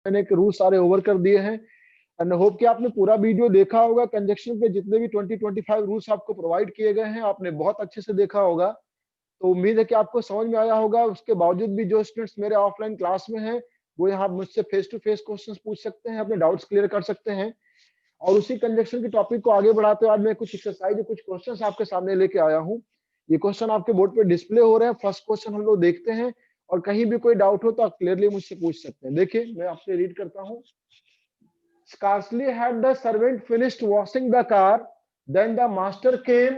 मैंने रूल सारे ओवर कर दिए हैं एंड होप कि आपने पूरा वीडियो देखा होगा। कंजक्शन के जितने भी 20-25 रूल्स आपको प्रोवाइड किए गए हैं आपने बहुत अच्छे से देखा होगा, तो उम्मीद है कि आपको समझ में आया होगा। उसके बावजूद भी जो स्टूडेंट्स मेरे ऑफलाइन क्लास में हैं वो यहाँ मुझसे फेस टू फेस क्वेश्चंस पूछ सकते हैं, अपने डाउट्स क्लियर कर सकते हैं। और उसी कंजक्शन के टॉपिक को आगे बढ़ाते हुए आज मैं कुछ एक्सरसाइज कुछ क्वेश्चंस आपके सामने लेके आया हूँ। ये क्वेश्चन आपके बोर्ड पे डिस्प्ले हो रहे हैं। फर्स्ट क्वेश्चन हम लोग देखते हैं और कहीं भी कोई डाउट हो तो आप क्लियरली मुझसे पूछ सकते हैं। देखिए मैं आपसे रीड करता हूँ। Scarcely had the servant finished washing the car, then the master came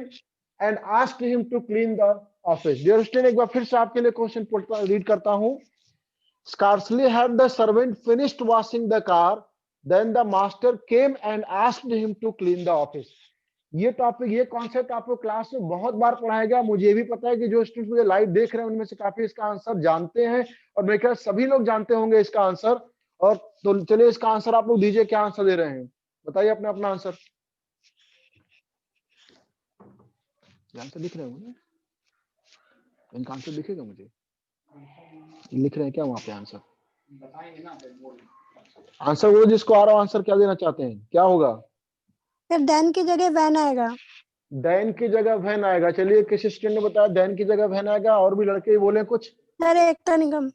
and asked him to clean the office. Dear student, एक बार फिर से आपके लिए क्वेश्चन रीड करता हूँ। Scarcely had the servant finished washing the car, then the master came and asked him to clean the office. ये topic, ये कॉन्सेप्ट आपको क्लास में बहुत बार पढ़ाया गया। मुझे ये भी पता है कि जो स्टूडेंट्स मुझे लाइव देख रहे हैं उनमें से काफी इसका आंसर जानते हैं और मेरे ख्याल सभी लोग जानते होंगे इसका आंसर। और तो चलिए इसका आंसर आप लोग दीजिए, क्या आंसर दे रहे हैं बताइए अपना अपना आंसर। आंसर दिख रहे होंगे, इनका आंसर दिखेगा मुझे, लिख रहे हैं क्या वहां पे आंसर? आंसर वो जिसको आ रहा हो आंसर क्या देना चाहते हैं, क्या होगा? सर देन की जगह वैन आएगा। दैन की जगह वैन आएगा। चलिए किस स्टूडेंट ने बताया दैन की जगह वैन आएगा? और भी लड़के बोले कुछ। सर एकता निगम।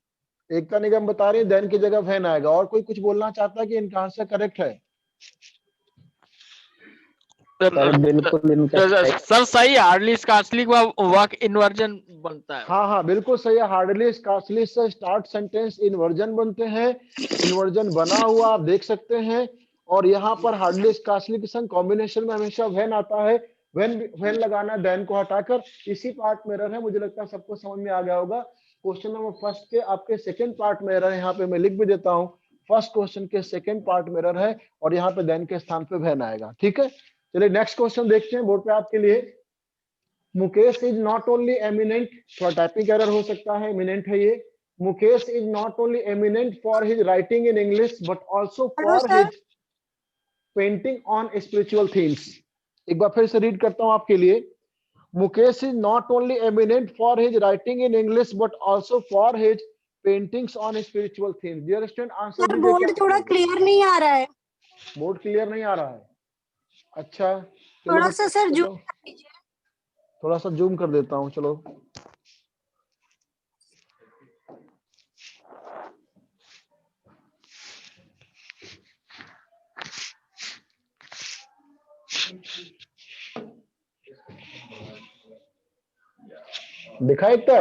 एकता निगम बता रही है दैन की जगह वैन आएगा। और कोई कुछ बोलना चाहता है कि इनका आंसर करेक्ट है? सर बिल्कुल सर सही, हार्डली स्कार्सली का वर्क इन्वर्जन बनता है। हाँ हाँ बिल्कुल सही है। हार्डली स्कार्सली से स्टार्ट सेंटेंस इन्वर्जन बनते हैं। इन्वर्जन बना हुआ आप देख सकते हैं। और यहाँ पर हार्डली स्कार्सली के संग कॉम्बिनेशन में हमेशा व्हेन आता है। व्हेन लगाना देन को हटाकर। इसी पार्ट में एरर है, मुझे लगता है सबको समझ में आ गया होगा। क्वेश्चन नंबर फर्स्ट के आपके सेकंड पार्ट में एरर है, यहाँ पे मैं लिख भी देता हूँ। फर्स्ट क्वेश्चन के सेकंड पार्ट में एरर है और यहाँ पे देन के स्थान पे व्हेन आएगा। ठीक है, चलिए नेक्स्ट क्वेश्चन देखते हैं बोर्ड पे आपके लिए। Mukesh is not only eminent, थोड़ा टाइपिंग एरर हो सकता है, एमिनेंट है ये। Mukesh is not only eminent for his writing in English but also for his painting on spiritual themes. एक बार फिर से रीड करता हूं आपके लिए। Mukesh is not only eminent for his writing in English but also for his paintings on spiritual themes. Dear student answer दीजिए। Board थोड़ा क्लियर नहीं आ रहा है। बोर्ड क्लियर नहीं आ रहा है? अच्छा थोड़ा सा सर जूम कर दीजिए। थोड़ा सा जूम कर देता हूं, चलो। दिखा एक तो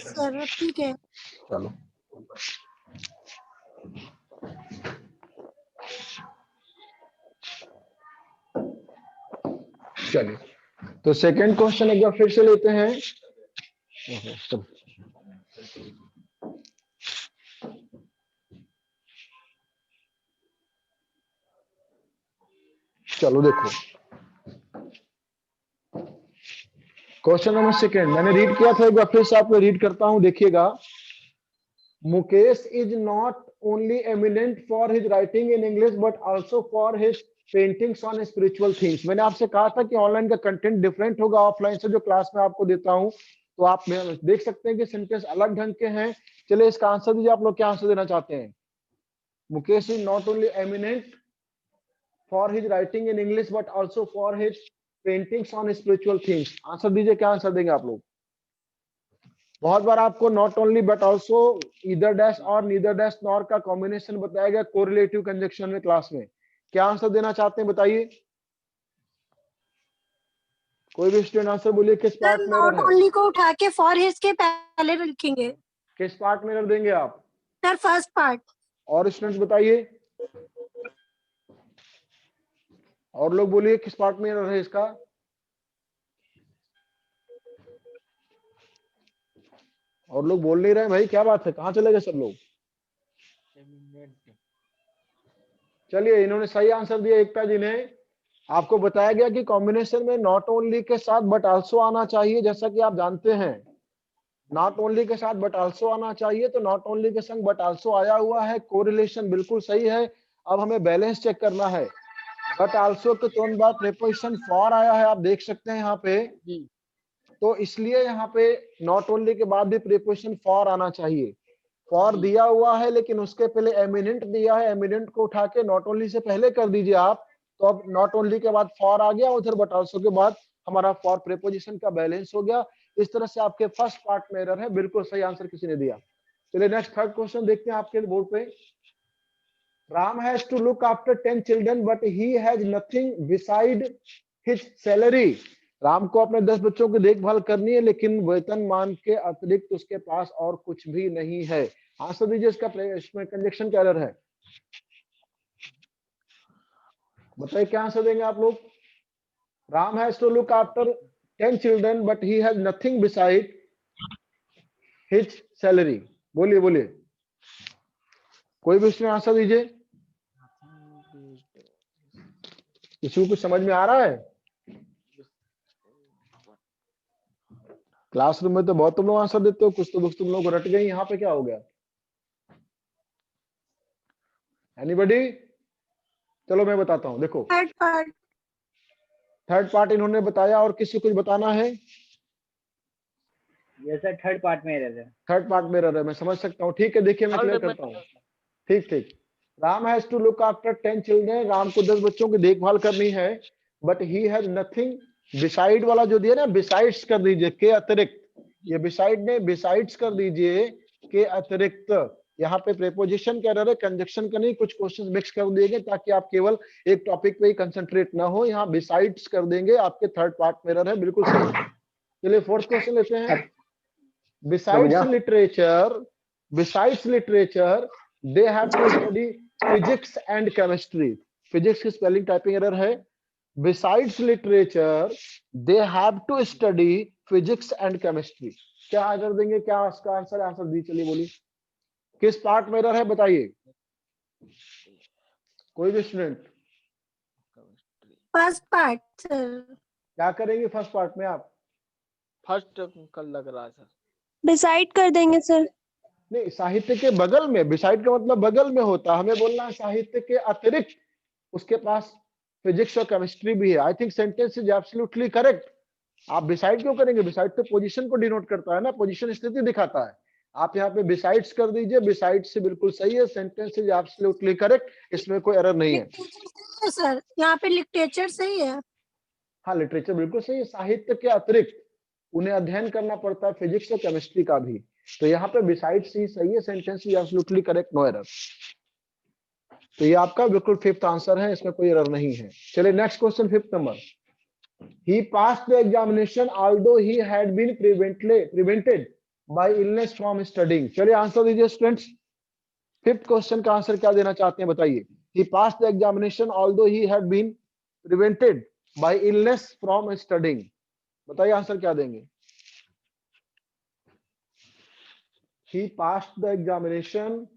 सर ठीक है, चलो। चलिए तो सेकंड क्वेश्चन एक बार फिर से लेते हैं। चलो देखो क्वेश्चन नंबर सेकंड मैंने रीड किया था, एक बार फिर से आपको रीड करता हूं, देखिएगा। Mukesh is not only eminent for his writing in English but also for his paintings on spiritual things. मैंने आपसे कहा था कि ऑनलाइन का कंटेंट डिफरेंट होगा ऑफलाइन से, जो क्लास में आपको देता हूं। तो आप देख सकते हैं कि सेंटेंस अलग ढंग के हैं। चलिए इसका आंसर दीजिए, आप लोग क्या आंसर देना चाहते हैं? Mukesh is not only eminent for his writing in English but also for his paintings on spiritual things. Answer दीजिए, क्या आंसर देंगे आप लोग? बहुत बार आपको not only but also, either dash और नीदर डैश नॉर का कॉम्बिनेशन बताया गया कोरिलेटिव कंजक्शन में क्लास में। क्या आंसर देना चाहते हैं बताइए? कोई भी स्टूडेंट आंसर बोलिए। किस पार्ट में एरर नॉट है? ओनली को उठा के फॉर हिज के पहले लिखेंगे। किस पार्ट में एरर देंगे आप? Sir first part. और स्टूडेंट्स बताइए, और लोग बोलिए किस पार्ट में एरर है इसका? और लोग बोल नहीं रहे भाई, क्या बात है, कहां चले गए सब लोग? चलिए इन्होंने सही आंसर दिया एकता जी ने। आपको बताया गया कि कॉम्बिनेशन में नॉट ओनली के साथ बट आल्सो आना चाहिए, जैसा कि आप जानते हैं। नॉट ओनली के साथ बट आल्सो आना चाहिए, तो नॉट ओनली के संग बट आल्सो आया हुआ है। कोरिलेशन बिल्कुल सही है। अब हमें बैलेंस चेक करना है। बट आल्सो के तुरंत बाद प्रीपोजिशन फॉर आया है, आप देख सकते हैं यहाँ पे। तो इसलिए यहाँ पे नॉट ओनली के बाद भी प्रीपोजिशन फॉर आना चाहिए। फॉर दिया हुआ है लेकिन उसके पहले एमिनेंट दिया है, एमिनेंट को उठा के नॉट ओनली से पहले कर दीजिए आप, तो अब नॉट ओनली के बाद फॉर आ गया, उधर बट आल्सो के बाद हमारा फॉर प्रीपोजिशन का बैलेंस हो गया। इस तरह से आपके फर्स्ट पार्ट में एरर है, बिल्कुल सही आंसर किसी ने दिया। चलिए नेक्स्ट थर्ड क्वेश्चन देखते हैं आपके बोर्ड पे। Ram has to look after 10 children but he has nothing beside his salary. Ram को अपने 10 बच्चों की देखभाल करनी है लेकिन वेतनमान के अतिरिक्त उसके पास और कुछ भी नहीं है। आंसर दीजिए इसका, इसमें कंजक्शन का एरर है, बताइए क्या आंसर देंगे आप लोग। Ram has to look after 10 children but he has nothing beside his salary. बोलिए बोलिए, कोई भी उसमें आंसर दीजिए। किसी को कुछ समझ में आ रहा है? क्लासरूम में तो बहुत तुम लोग आंसर देते हो, कुछ तो बुक्स तुम लोग रट गई, यहाँ पे क्या हो गया? एनीबॉडी? चलो मैं बताता हूँ, देखो थर्ड पार्ट इन्होंने बताया, और किसी को कुछ बताना है? ये सर थर्ड पार्ट में एरर है। थर्ड पार्ट में एरर है, मैं समझ सकता हूँ। ठीक है, देखिए मैं क्लियर करता हूँ। ठीक ठीक। Ram has to look after 10 children, Ram को 10 बच्चों की देखभाल करनी है, but he has nothing beside वाला जो दिया ना, बिसाइड्स कर दीजिए, के अतिरिक्त। ये बिसाइड ने बिसाइड्स कर दीजिए, के अतिरिक्त। यहाँ पे प्रीपोजिशन का एरर है, कंजक्शन का नहीं। कुछ क्वेश्चंस मिक्स कर देंगे ताकि आप केवल एक टॉपिक पे ही कंसंट्रेट ना हो। यहाँ बिसाइड्स कर देंगे, आपके थर्ड पार्ट में एरर है, बिल्कुल सही। चलिए फोर्थ क्वेश्चन लेते हैं। Besides literature they have to study physics and chemistry. Physics की स्पेलिंग टाइपिंग एरर है। Besides literature, they have to study physics and chemistry. क्या आंसर देंगे, क्या इसका आंसर? आंसर दी, चलिए बोलिए, किस पार्ट में एरर है बताइए, कोई भी स्टूडेंट। First part sir. क्या करेंगे फर्स्ट पार्ट में आप? फर्स्ट कल लग रहा है सर, डिसाइड कर देंगे सर। नहीं, साहित्य के बगल में, बिसाइड का मतलब बगल में होता है, हमें बोलना है साहित्य के अतिरिक्त उसके पास फिजिक्स और केमिस्ट्री भी है। I think sentence is absolutely correct. आप बिसाइड क्यों करेंगे? बिसाइड तो पोजीशन को डिनोट करता है ना, पोजीशन स्थिति दिखाता है। आप यहाँ पे बिसाइड्स कर दीजिए, बिसाइड से बिल्कुल सही है, सेंटेंस इज एब्सोल्युटली करेक्ट, इसमें कोई एरर नहीं है सर। यहाँ पे लिटरेचर सही है। हाँ, लिटरेचर बिल्कुल सही है। साहित्य के अतिरिक्त उन्हें अध्ययन करना पड़ता है फिजिक्स और केमिस्ट्री का भी, तो यहाँ पे बिसाइड्स ही सही है, sentence is absolutely correct, no error. तो ये आपका बिल्कुल फिफ्थ आंसर है, इसमें कोई एरर नहीं है। चलिए next question, fifth number. He passed the examination although he had been prevented by illness from studying. चलिए आंसर दीजिए स्टूडेंट्स, फिफ्थ क्वेश्चन का आंसर क्या देना चाहते हैं बताइए। He passed the examination although he had been prevented by illness from studying. बताइए answer क्या देंगे। He passed the examination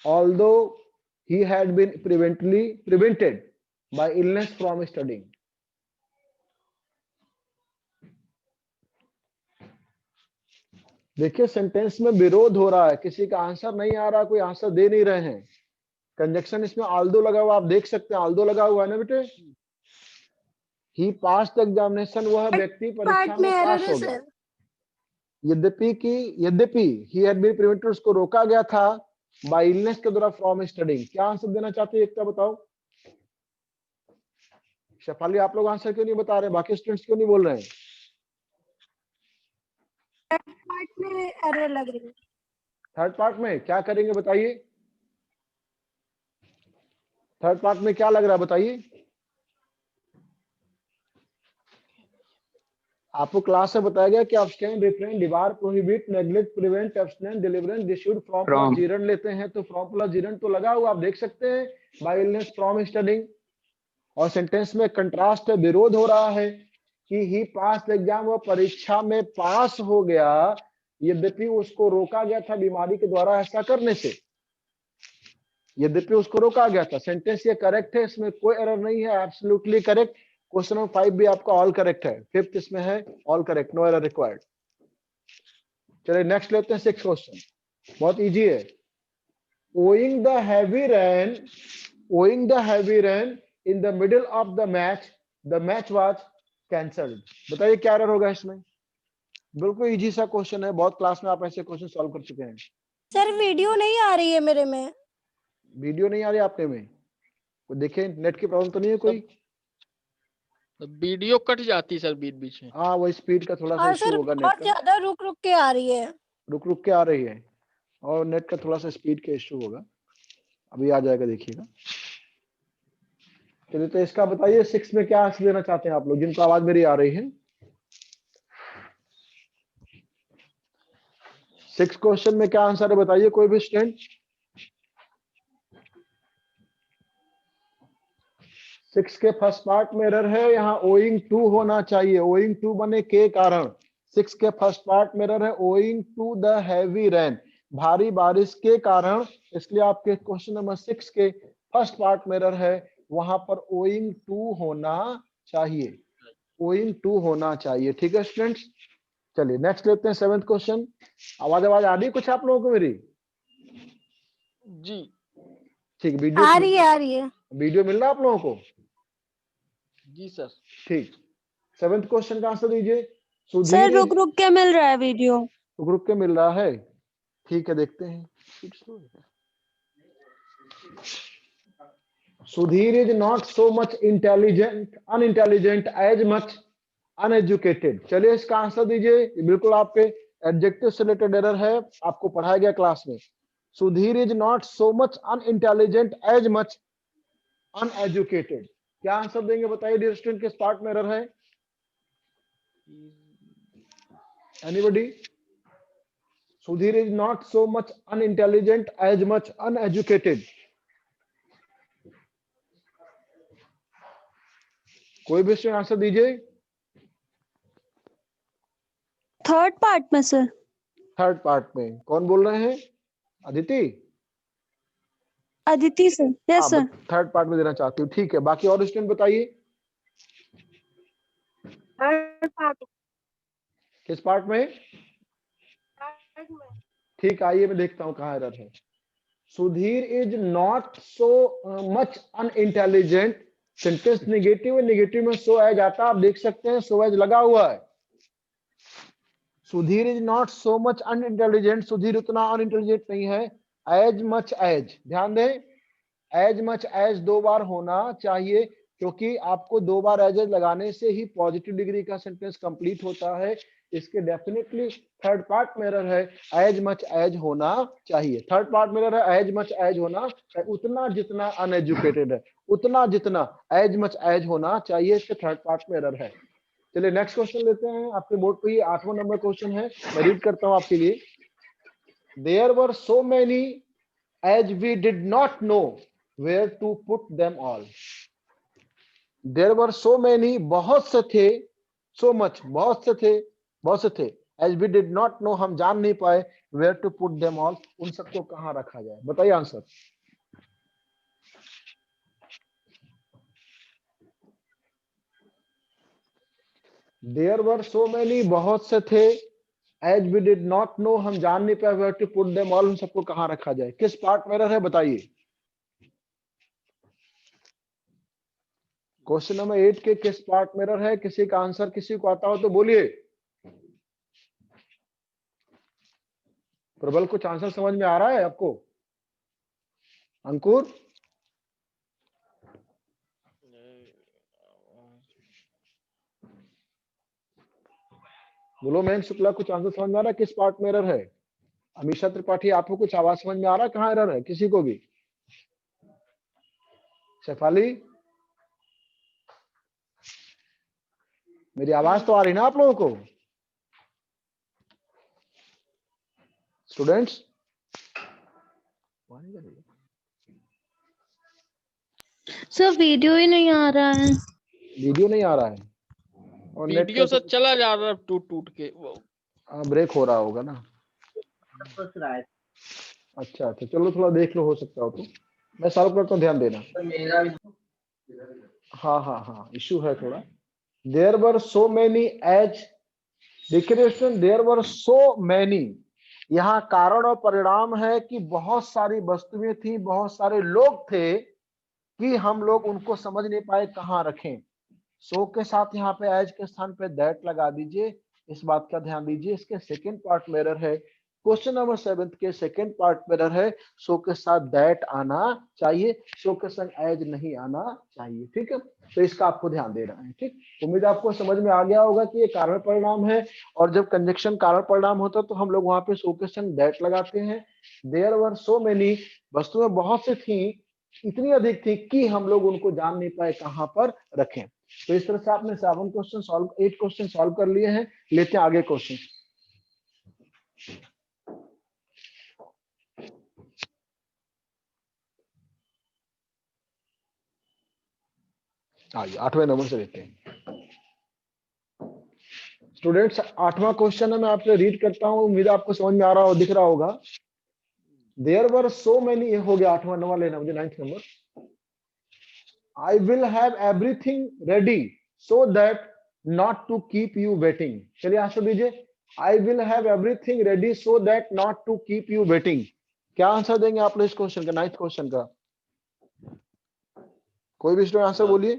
although he had been prevented by illness from studying. देखिए सेंटेंस में विरोध हो रहा है, किसी का आंसर नहीं आ रहा, कोई आंसर दे नहीं रहे हैं। कंजक्शन इसमें आल्दो लगा हुआ, आप देख सकते हैं, आल्दो लगा हुआ है ना बेटे। ही पास द एग्जामिनेशन, वह व्यक्ति परीक्षा में पास हो गया। यद्यपि ही हैड बीन प्रिवेंटेड, उसको रोका गया था बाय इलनेस के द्वारा फ्रॉम स्टडिंग। क्या आंसर देना चाहते हैं, एकता बताओ। शेफाली आप लोग आंसर क्यों नहीं बता रहे, बाकी स्टूडेंट्स क्यों नहीं बोल रहे हैं? पार्ट में एरर लग रही है। थर्ड पार्ट में क्या करेंगे बताइए, थर्ड पार्ट में क्या लग रहा है बताइए। आपको क्लास में बताया गया कि abstain, refrain, debar, prohibit, neglect, prevent, abstain, deliverance, dissuade, from plus gerund लेते हैं, तो फ्रॉम प्लस जीरन तो लगा हुआ, आप देख सकते हैं, बाय इलनेस फ्रॉम स्टडिंग। और सेंटेंस में कंट्रास्ट है, विरोध हो रहा है कि ही पास द एग्जाम, वह परीक्षा में पास हो गया, यद्यपि उसको रोका गया था बीमारी के द्वारा ऐसा करने से। यद्यपि उसको रोका गया था, सेंटेंस ये करेक्ट है, इसमें कोई एरर नहीं है, एब्सोल्युटली करेक्ट। क्वेश्चन नंबर 5 भी आपका ऑल करेक्ट है, फिफ्थ इसमें है all correct, no error required. चलिए नेक्स्ट लेते हैं सिक्स्थ क्वेश्चन, बहुत इजी है। Owing the heavy rain in the middle of the match was cancelled. बताइए क्या एरर होगा इसमें। बिल्कुल इजी सा क्वेश्चन है, बहुत क्लास में आप ऐसे क्वेश्चन सॉल्व कर चुके हैं। सर वीडियो नहीं आ रही है मेरे में। वीडियो नहीं आ रही आपने में? कोई देखे, नेट की प्रॉब्लम तो नहीं है कोई? वीडियो कट जाती सर बीच बीच में। हाँ, वो स्पीड का थोड़ा सा और इशू सर होगा, नेट बहुत का ज्यादा रुक रुक के आ रही है। रुक रुक के आ रही है, और नेट का थोड़ा सा स्पीड का इशू होगा। अभी आ जाएगा, देखिएगा। चलिए, तो इसका बताइए 6 में क्या आंसर देना चाहते हैं आप लोग, जिनको आवाज मेरी आ रही है। 6 क्वेश्चन में क्या आंसर है बताइए, कोई भी स्टूडेंट। 6 के फर्स्ट पार्ट में एरर है, यहाँ ओइंग टू होना चाहिए, ओइंग टू बने के कारण। 6 के फर्स्ट पार्ट में एरर है owing to the heavy rain, भारी बारिश के कारण, इसलिए आपके क्वेश्चन नंबर 6 के फर्स्ट पार्ट में एरर है, वहां पर ओइंग टू होना चाहिए, ओइंग टू होना चाहिए। ठीक है स्टूडेंट्स, चलिए नेक्स्ट लेते हैं 7th क्वेश्चन। आवाज आ रही है कुछ आप लोगों को मेरी? जी ठीक, वीडियो आ रही है वीडियो मिल रहा है आप लोगों को? जी सर। ठीक, 7th क्वेश्चन का आंसर दीजिए। सर सुधीर, रुक रुक के मिल रहा है वीडियो। रुक रुक के मिल रहा है, ठीक है, देखते हैं। Sudhir is not so much unintelligent as much uneducated। चलिए इसका आंसर दीजिए, बिल्कुल आपके एडजेक्टिव से रिलेटेड एरर है, आपको पढ़ाया गया क्लास में। Sudhir is not so much unintelligent as much uneducated, क्या आंसर देंगे बताइए डियर स्टूडेंट, किस पार्ट में एरर है? Anybody? Sudhir is not so much unintelligent as much uneducated, कोई भी स्टूडेंट आंसर दीजिए। थर्ड पार्ट में सर। थर्ड पार्ट में कौन बोल रहे हैं? अदिति? अदिति सर। यस हाँ, सर। थर्ड पार्ट में देना चाहती हूँ, ठीक है। बाकी और स्टूडेंट बताइए थर्ड पार्ट। किस पार्ट में? ठीक, आइए मैं देखता हूँ कहाँ एरर है। Sudhir is not so much unintelligent, sentence negative है, नेगेटिव में सो एज आता, आप देख सकते हैं सो एज लगा हुआ है। Sudhir is not so much unintelligent, Sudhir उतना अनइंटेलिजेंट नहीं है। एज मच एज, ध्यान दें, एज मच एज 2 बार होना चाहिए, क्योंकि आपको 2 बार एज लगाने से ही पॉजिटिव डिग्री का सेंटेंस कंप्लीट होता है। इसके डेफिनेटली थर्ड पार्ट में एरर है, एज मच एज होना चाहिए। थर्ड पार्ट में एरर है एज मच एज होना, उतना जितना अनएजुकेटेड है, उतना जितना एज मच एज होना चाहिए, इसके थर्ड पार्ट में एरर है। चलिए नेक्स्ट क्वेश्चन लेते हैं, आपके बोर्ड पे ये 8वां नंबर क्वेश्चन है, मैं रीड करता हूं आपके लिए। There were so many as we did not know where to put them all. There were so many, बहुत से थे, सो मच, बहुत से थे, बहुत से थे, as we did not know, हम जान नहीं पाए, where to put them all, उन सबको कहां रखा जाए, बताइए आंसर। देयर वर सो मेनी, बहुत से थे, as we did not know, हम जान नहीं पाए, where to put them all, उन सबको कहां रखा जाए, किस पार्ट में एरर है बताइए। क्वेश्चन नंबर 8 के किस पार्ट में एरर है, किसी का आंसर किसी को आता हो तो बोलिए। प्रबल, कुछ आंसर समझ में आ रहा है आपको? अंकुर? बोलो मैम शुक्ला, कुछ आंसर समझ में आ रहा है, किस पार्ट में एरर है? अमीषा त्रिपाठी, आपको कुछ आवाज समझ में आ रहा है, कहाँ एरर है किसी को भी? शेफाली, मेरी आवाज तो आ रही ना आप लोगों को? स्टूडेंट्स, सर वीडियो ही नहीं आ रहा है। वीडियो नहीं आ रहा है, और नेट वीडियो से चला जा रहा है टूट टूट के, ब्रेक हो रहा होगा ना। अच्छा अच्छा, चलो थोड़ा देख लो, हो सकता हो तो मैं सॉल्व करता हूँ, ध्यान देना। हाँ हाँ हाँ, इशू है थोड़ा। There were so many as, देखिए देयर वर सो मेनी, यहाँ कारण और परिणाम है कि बहुत सारी वस्तुएं थी, बहुत सारे लोग थे कि हम लोग उनको समझ नहीं पाए कहाँ रखें। सो के साथ यहाँ पे एज के स्थान पे दैट लगा दीजिए, इस बात का ध्यान दीजिए। इसके सेकंड पार्ट में एरर है, क्वेश्चन नंबर 7 के सेकंड पार्ट में एरर है, सो के साथ दैट आना चाहिए, सो के संग एज नहीं आना चाहिए। ठीक है, तो इसका आपको ध्यान देना है। ठीक, उम्मीद आपको समझ में आ गया होगा कि ये कारण परिणाम है, और जब कंजक्शन कारण परिणाम होता है तो हम लोग वहां पे सो के संग दैट लगाते हैं। देयर वर सो मेनी, वस्तुएं बहुत सी थी, इतनी अधिक थी कि हम लोग उनको जान नहीं पाए कहां पर रखें। तो इस तरह से आपने 8 क्वेश्चन सॉल्व कर लिए हैं। लेते हैं आगे क्वेश्चन। आइए 8वें नंबर से लेते हैं। स्टूडेंट्स 8वां क्वेश्चन है, मैं आपसे रीड करता हूं, उम्मीद आपको समझ में आ रहा हो, दिख रहा होगा। देयर वर सो मेनी, हो गया 8वां नंबर, लेना मुझे 9th number. I will have everything ready so that not to keep you waiting. चलिए आंसर दीजिए। I will have everything ready so that not to keep you waiting. क्या answer देंगे आप लोग इस क्वेश्चन का, 9th क्वेश्चन का? कोई भी स्टूडेंट आंसर बोलिए।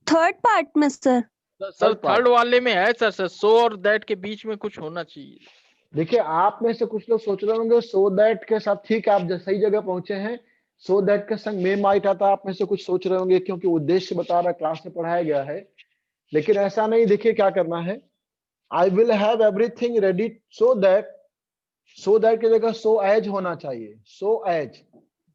थर्ड पार्ट में सर। सर थर्ड वाले में है सर, सो और दैट के बीच में कुछ होना चाहिए। देखिए, आप में से कुछ लोग सोच रहे होंगे सो दैट के साथ, ठीक है, आप सही जगह पहुंचे हैं, सो दैट के संग मे माइट आता। आप में से कुछ सोच रहे होंगे क्योंकि उद्देश्य बता रहा, क्लास में पढ़ाया गया है, लेकिन ऐसा नहीं। देखिए क्या करना है, आई will have everything ready so that, so that की जगह सो एज होना चाहिए, सो एज।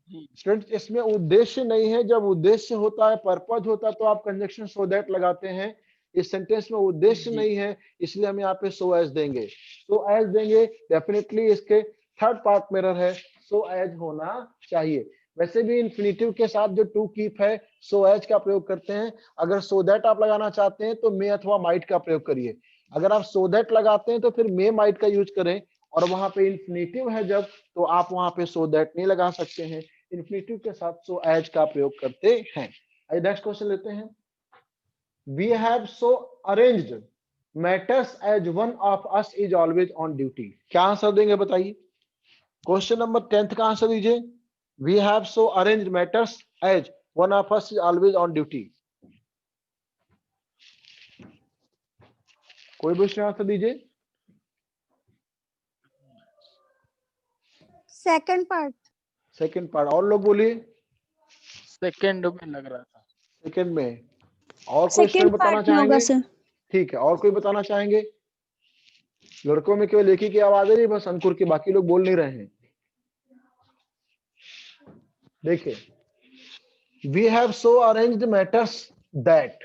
स्टूडेंट्स, इसमें उद्देश्य नहीं है। जब उद्देश्य होता है, पर्पज होता है, तो आप कंजक्शन सो दैट लगाते हैं। इस सेंटेंस में उद्देश्य नहीं है, इसलिए हम यहाँ पे सो एज देंगे, सो एज देंगे। डेफिनेटली इसके थर्ड पार्ट में एरर है, सो एज होना चाहिए। वैसे भी इन्फिनिटिव के साथ जो टू कीप है, सो एज का प्रयोग करते हैं। अगर सो दैट आप लगाना चाहते हैं तो मे अथवा माइट का प्रयोग करिए। अगर आप सो दैट लगाते हैं तो फिर मे माइट का यूज करें, और वहां पे इन्फिनिटिव है जब, तो आप वहां पे सो दैट नहीं लगा सकते हैं, इन्फिनिटिव के साथ सो एज का प्रयोग करते हैं। आइए नेक्स्ट क्वेश्चन लेते हैं। We have so arranged matters as one of us is always on duty. क्या आंसर देंगे बताइए? क्वेश्चन नंबर 10th का आंसर दीजिए। We have so arranged matters as one of us is always on duty. कोई भी answer दीजिए। Second part. Second part, और लोग बोलिए। सेकंड में लग रहा था। सेकंड में, और कोई सेकंड बताना पार्ट में होगा चाहेंगे? सर। ठीक है, और कोई बताना चाहेंगे? लड़कों में केवल एक ही की आवाज आ रही है, बस अंकुर की, बाकी लोग बोल नहीं रहे हैं। देखिए, we have so arranged matters that,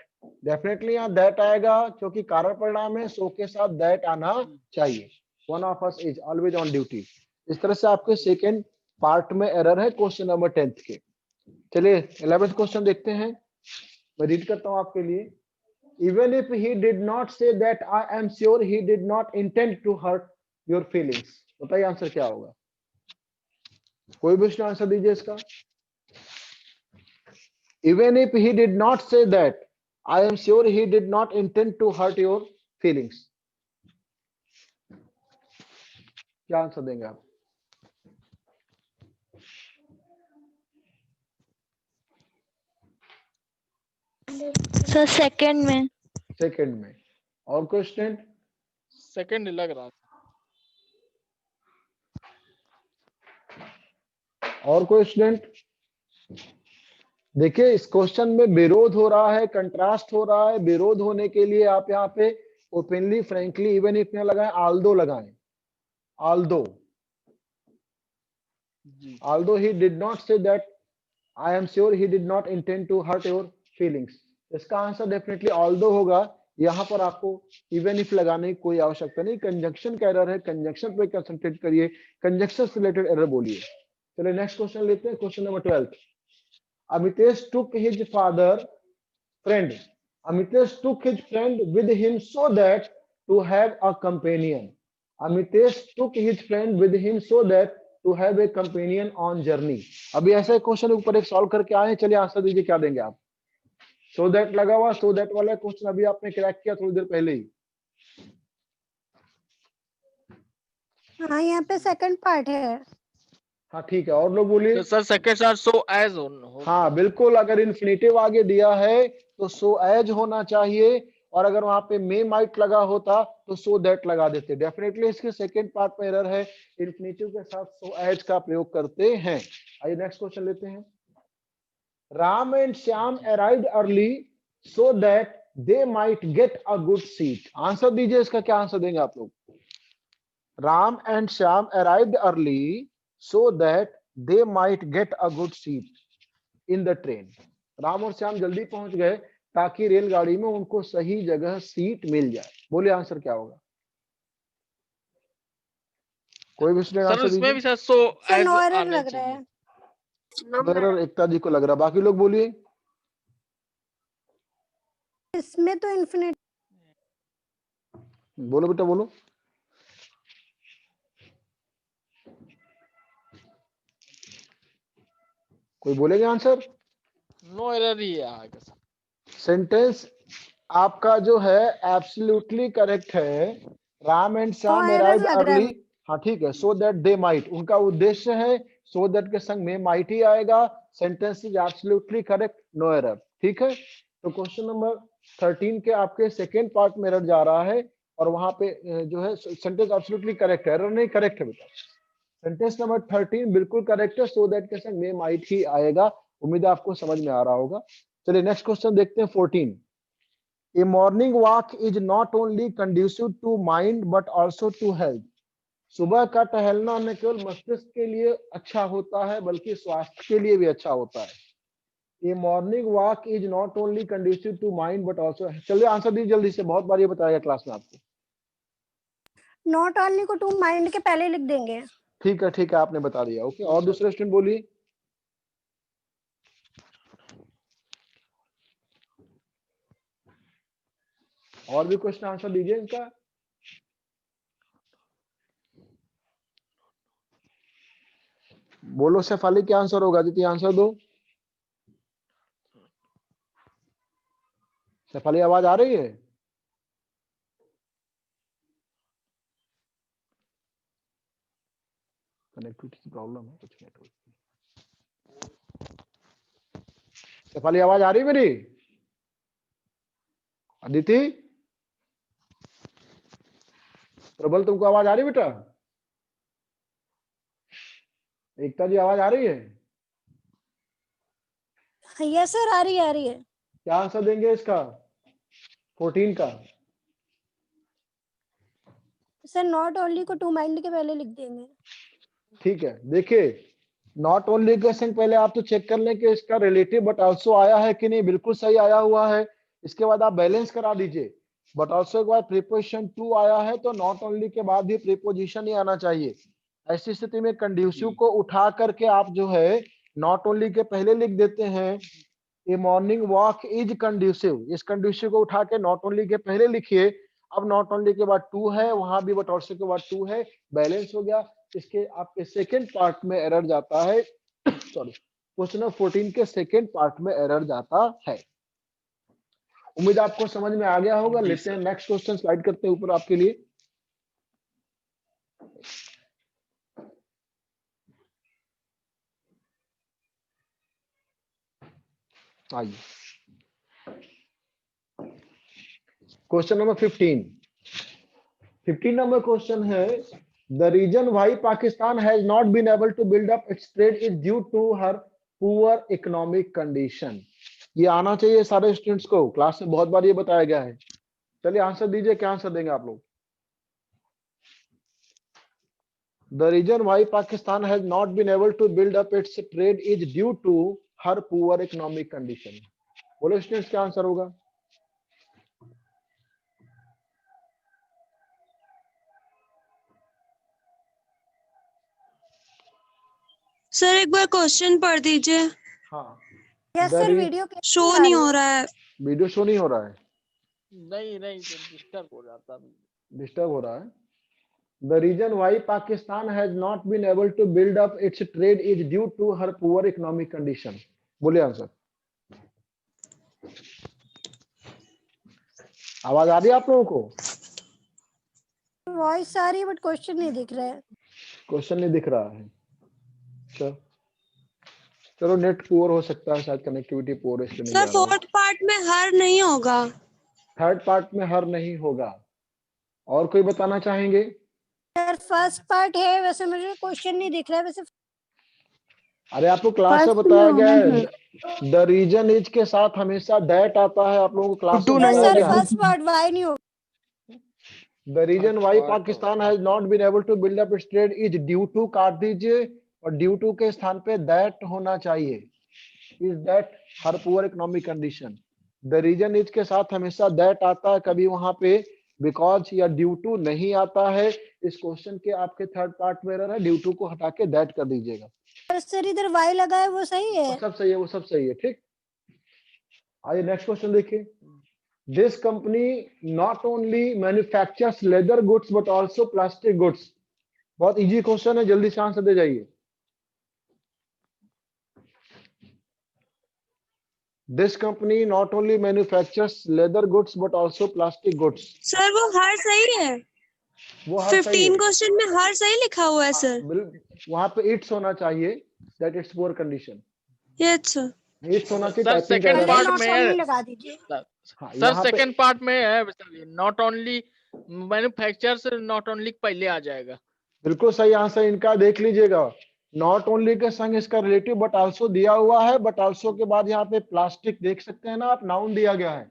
definitely यहाँ दैट आएगा क्योंकि कारण परिणाम है, सो के साथ दैट आना चाहिए। One of us is always on duty. इस तरह से आपके सेकेंड पार्ट में एरर है क्वेश्चन नंबर 10th के। चलिए 11th क्वेश्चन देखते हैं, मैं रीड करता हूं आपके लिए। Even if he did not say that, I am sure he did not intend to hurt your feelings. बताइए आंसर क्या होगा? कोई भी आंसर दीजिए इसका। Even if he did not say that, I am sure he did not intend to hurt your feelings. क्या answer देंगे आप? सर सेकंड में। सेकंड में, और कोई स्टूडेंट? सेकंड लग रहा था। और कोई स्टूडेंट? देखिए, इस क्वेश्चन में विरोध हो रहा है, कंट्रास्ट हो रहा है। विरोध होने के लिए आप यहाँ पे ओपनली, फ्रेंकली, इवन इफ में लगाएं, आल्दो लगाएं, Aldous. Although he did not say that, I am sure he did not intend to hurt your feelings. इसका आंसर डेफिनेटली although होगा। यहाँ पर आपको इवन इफ लगाने की कोई आवश्यकता नहीं, कंजंक्शन का एरर है, कंजंक्शन पे कंसंट्रेट करिए, कंजंक्शन से रिलेटेड एरर बोलिए। चलिए नेक्स्ट क्वेश्चन लेते हैं, question number 12। Amitesh took his father friend. Amitesh took his friend with him so that to have a companion. Amitesh took his friend with him so that to have a companion on journey. अभी ऐसा question ऊपर एक solve करके आए हैं, चलिए answer दीजिए, क्या देंगे आप? सो दैट लगा हुआ, सो दैट वाला क्वेश्चन अभी आपने क्रैक किया थोड़ी देर पहले ही। हाँ, यहाँ पे सेकंड पार्ट है। हाँ ठीक है, और लोग बोलिए। Sir seconds are so as हो। हाँ बिल्कुल, अगर इन्फिनेटिव आगे दिया है तो सो एज होना चाहिए, और अगर वहां पे मे माइट लगा होता तो सो दैट लगा देते। डेफिनेटली इसके सेकंड पार्ट में एरर है, इन्फिनेटिव के साथ सो एज का प्रयोग करते हैं। आइए नेक्स्ट क्वेश्चन लेते हैं। Ram and Shyam arrived early so that they might get a good seat. Answer दीजिए, इसका क्या आंसर देंगे आप लोग? Ram and Shyam arrived early so that they might get a good seat in the train. Ram और श्याम जल्दी पहुंच गए ताकि रेलगाड़ी में उनको सही जगह सीट मिल जाए। बोलिए आंसर क्या होगा? कोई भी स्टूडेंट सर आंसर इसमें दीजिए। भी sir so sir as no error आने लग रहा चाहिए। है। एरर एकता जी को लग रहा, बाकी लोग बोलिए। इसमें तो इन्फिनिट। बोलो बेटा बोलो। कोई बोलेगा आंसर? नो एरर ही आएगा सर। सेंटेंस आपका जो है एब्सोल्युटली करेक्ट है। Ram and no Shyam error arrived लग रहा अर्ली। है। हाँ ठीक है, सो दैट दे माइट, उनका उद्देश्य है, सो दैट के संग में माइट ही आएगा। Sentence is absolutely correct, no error. ठीक है, तो क्वेश्चन नंबर 13 के आपके सेकेंड पार्ट में एरर जा रहा है, और वहां पे जो है सेंटेंस एब्सोल्युटली करेक्ट है, एरर नहीं, करेक्ट है बेटा। सेंटेंस नंबर 13 बिल्कुल करेक्ट है, सो दैट के संग में माइट ही आएगा। उम्मीद है आपको समझ में आ रहा होगा। चलिए नेक्स्ट क्वेश्चन देखते हैं 14। A morning walk is not only conducive to mind but also to health. सुबह का टहलना न केवल मस्तिष्क के लिए अच्छा होता है बल्कि स्वास्थ्य के लिए भी अच्छा होता है। A morning walk is not only conducive to mind but also। चलिए आंसर दीजिए जल्दी से, बहुत बार ये बताया क्लास में आपको। नॉट ओनली को टू माइंड के पहले लिख देंगे। ठीक है, आपने बता दिया। ओके, और दूसरे स्टूडेंट बोलिए। और भी क्वेश्चन आंसर दीजिए इनका। बोलो शेफाली क्या आंसर होगा? दीदी आंसर दो। शेफाली आवाज आ रही है? कनेक्टिविटी की प्रॉब्लम है कुछ नेटवर्क। शेफाली आवाज आ रही मेरी? अदिति, प्रबल तुमको आवाज आ रही बेटा? एकता जी आवाज आ रही है? यस सर, आ रही है। क्या आंसर देंगे इसका 14 का? सर नॉट ओनली को टू माइंड के पहले लिख देंगे। ठीक है, देखिए नॉट ओनली के संग पहले आप तो चेक कर लें कि इसका रिलेटिव बट आल्सो आया है कि नहीं। बिल्कुल सही आया हुआ है। इसके बाद आप बैलेंस करा दीजिए। बट आल्सो के बाद प्रीपोजिशन टू आया है तो नॉट ओनली के बाद भी प्रीपोजिशन ही आना चाहिए। ऐसी स्थिति में कंड्यूसिव को उठा करके आप जो है नॉट ओनली के पहले लिख देते हैं। ए मॉर्निंग वॉक इज कंड्यूसिव, इस कंड्यूसिव को उठा के नॉट ओनली के पहले लिखिए। अब नॉट ओनली के बाद टू है, वहां भी बट आल्सो के बाद टू है, बैलेंस हो गया। इसके आपके सेकेंड पार्ट में एरर जाता है। सॉरी, क्वेश्चन नंबर 14 के सेकेंड पार्ट में एरर जाता है। उम्मीद आपको समझ में आ गया होगा। लेते हैं नेक्स्ट क्वेश्चन, स्लाइड करते हैं ऊपर आपके लिए। आइए क्वेश्चन नंबर 15 नंबर क्वेश्चन है, the reason why Pakistan has not been able to build up its trade is due to her poor economic condition. ये आना चाहिए सारे स्टूडेंट्स को, क्लास में बहुत बार ये बताया गया है। चलिए आंसर दीजिए, क्या आंसर देंगे आप लोग? The reason why Pakistan has not been able to build up its trade is due to her poor economic condition. बोलो स्टूडेंट्स क्या आंसर होगा? सर एक बार क्वेश्चन पढ़ दीजिए। हाँ यस सर, वीडियो शो नहीं हो रहा है। वीडियो शो नहीं हो रहा है? नहीं डिस्टर्ब हो जाता है। डिस्टर्ब हो रहा है। The reason why Pakistan has not been able to build up its trade is due to her poor economic condition. बोलिए आंसर। आवाज आ रही है आप लोगों को? वॉइस आ रही है बट क्वेश्चन नहीं दिख रहा है। क्वेश्चन नहीं दिख रहा है। सर, चलो नेट पुअर हो सकता है, शायद कनेक्टिविटी पुअर इसलिए नहीं सर जा रहा होगा। फोर्थ पार्ट में हर नहीं होगा। थर्ड पार्ट में हर नहीं होगा। और कोई बताना चाहेंगे? सर फर्स्ट पार्ट है, वैसे मुझे क्वेश्चन नहीं दिख रहा है वैसे। अरे आपको क्लास में First बताया में गया होना है, द रीजन इज के साथ हमेशा दैट आता है, आप लोगों को क्लास में टू बताया नहीं सर गया है। फर्स्ट पार्ट वाई नहीं होगा। The reason why Pakistan has not been able to build up its trade is due to, काट दीजिए और due to के स्थान पे that होना चाहिए। Is that her poor economic condition. The reason is के साथ हमेशा that आता है, कभी वहां पे because या due to नहीं आता है। इस क्वेश्चन के आपके थर्ड पार्ट में एरर है, due to को हटा के that कर दीजिएगा। सर इधर वाई लगा है वो सही है। वो सब सही है, वो सब सही है, ठीक। आइए नेक्स्ट क्वेश्चन देखिए। This company not only manufactures leather goods but also plastic goods। बहुत इजी क्वेश्चन है, जल्दी से आंसर दे जाइए। This company not only manufactures leather goods but also plastic goods। Sir वो हर सही है। वो हर सही 15 है। क्वेश्चन में हर सही लिखा हुआ है सर। वहां पे इट्स होना चाहिए, that it's poor condition। Yes sir. It's होना चाहिए, सर टाइपिंग का सेकंड error पार्ट है। नॉट में ओनली है लगा दीजिए। हाँ, सर, यहाँ पे सेकंड पार्ट में है not only manufactures, not only पहले आ जाएगा। बिल्कुल सही आंसर इनका, देख लीजिएगा। नॉट ओनली के संग इसका रिलेटिव बट आल्सो दिया हुआ है, बट आल्सो के बाद यहाँ पे प्लास्टिक देख सकते हैं ना आप, नाउन दिया गया है।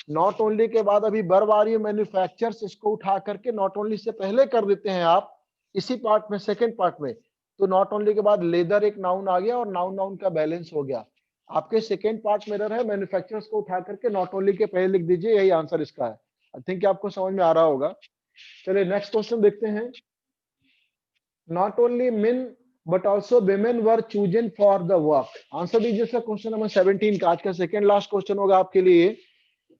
नॉट ओनली के बाद अभी वर्ब आ रही है मैन्युफैक्चर्स, इसको उठा करके नॉट ओनली से पहले कर देते हैं आप इसी पार्ट में, सेकंड पार्ट में। तो नॉट ओनली के बाद लेदर एक नाउन आ गया और नाउन नाउन का बैलेंस हो गया। आपके सेकंड पार्ट में एरर है, मैन्युफैक्चरर्स को उठा करके नॉट ओनली के पहले लिख दीजिए, यही आंसर इसका है। आई थिंक आपको समझ में आ रहा होगा। चलिए नेक्स्ट क्वेश्चन देखते हैं। Not only men but also women were chosen for the work। Answer दीजिए सर क्वेश्चन नंबर 17 का, आज का सेकंड लास्ट क्वेश्चन होगा आपके लिए।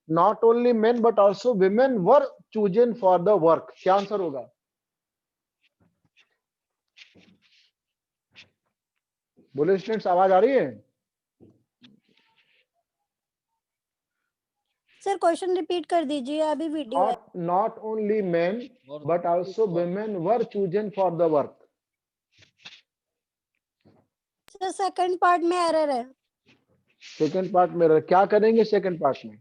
Not only men but also women were chosen for the work। क्या आंसर होगा? बोले स्टूडेंट्स, आवाज आ रही है? सर क्वेश्चन रिपीट कर दीजिए, अभी वीडियो है। Not only men but also women were chosen for the work। Sir second part में एरर है। सेकंड पार्ट में क्या करेंगे? सेकंड पार्ट में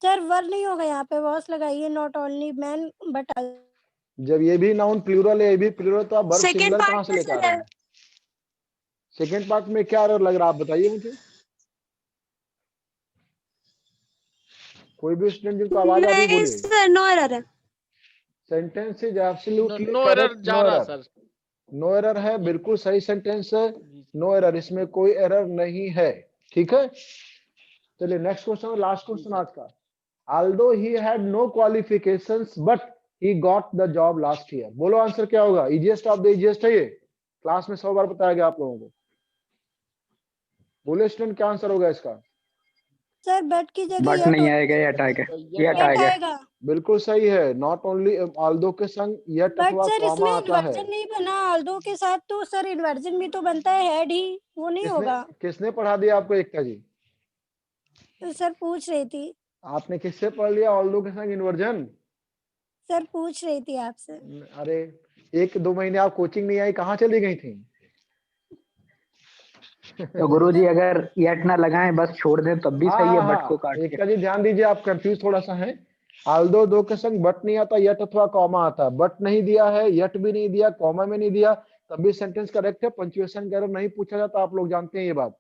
सर वर नहीं होगा, यहाँ पे वॉस लगाइए, नॉट ओनली मैन बट। जब ये भी नाउन प्लूरल है, ये भी प्लूरल, तो आप वर्ब सेकंड सिंगुलर कहां पार्ट से में लेकर आ सर रहे हैं? सेकंड पार्ट में क्या एरर लग रहा है आप बताइए मुझे। कोई भी स्टूडेंट जिनको आवाज आ रही है नहीं बोलिए। सर नो एरर है। Sentence is absolutely no error correct. जा रहा सर। नो एरर है, बिल्कुल सही सेंटेंस है। नो एरर, इसमें कोई एरर नहीं है, ठीक है। चलिए नेक्स्ट क्वेश्चन, लास्ट क्वेश्चन आज का। Although he had no qualifications but he got the job last year। बोलो आंसर क्या होगा? इजीएस्ट ऑफ द इजीएस्ट है ये, क्लास में 100 बार बताया गया आप लोगों को। बोले स्टूडेंट, क्या आंसर होगा इसका? सर बट की जगह बट नहीं आएगा, ये हटाएगा, ये हटाएगा। आएगा। बिल्कुल सही है। नॉट ओनली ऑल्दो के संग यट बट अथवा सर कॉमा इसमें आता है। इन्वर्जन नहीं बना, ऑल्दो के साथ तो सर इन्वर्जन भी तो बनता है, हेड ही, वो नहीं होगा। किसने पढ़ा दिया आपको एकता जी? तो सर पूछ रही थी। आपने किससे पढ़ लिया ऑल्दो के संग इन्वर्जन? सर पूछ रही थी आपसे। अरे 1-2 महीने आप कोचिंग नहीं आई, कहाँ चली गई थी? तो गुरुजी अगर यट ना लगाएं, बस छोड़ दें तब भी सही है, बट को काट के। एकता जी ध्यान दीजिए, आप कंफ्यूज थोड़ा सा है। ऑल्दो दो के संग बट नहीं आता, यट अथवा कॉमा आता। बट नहीं दिया है, यट भी नहीं दिया, कॉमा में नहीं दिया, तब भी सेंटेंस करेक्ट है। पंक्चुएशन का एरर नहीं पूछा जाता, आप लोग जानते हैं ये बात।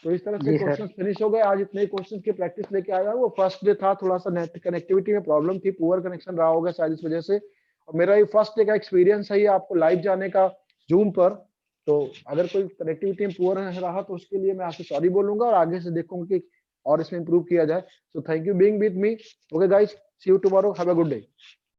तो इस तरह से जी क्वेश्चन सर। फिनिश हो गए। आज इतने क्वेश्चन की प्रैक्टिस लेके आया। वो फर्स्ट डे था, थोड़ा सा नेट कनेक्टिविटी में प्रॉब्लम थी, पुअर कनेक्शन रहा होगा शायद इस वजह से। और मेरा ये फर्स्ट डे का एक्सपीरियंस है ये आपको लाइव जाने का जूम पर। तो अगर कोई कनेक्टिविटी में पुअर रहा तो उसके लिए मैं आपसे सॉरी बोलूंगा और आगे से देखूंगा कि और इसमें इंप्रूव किया जाए। So thank you being with me. Okay guys, see you tomorrow, have a good day.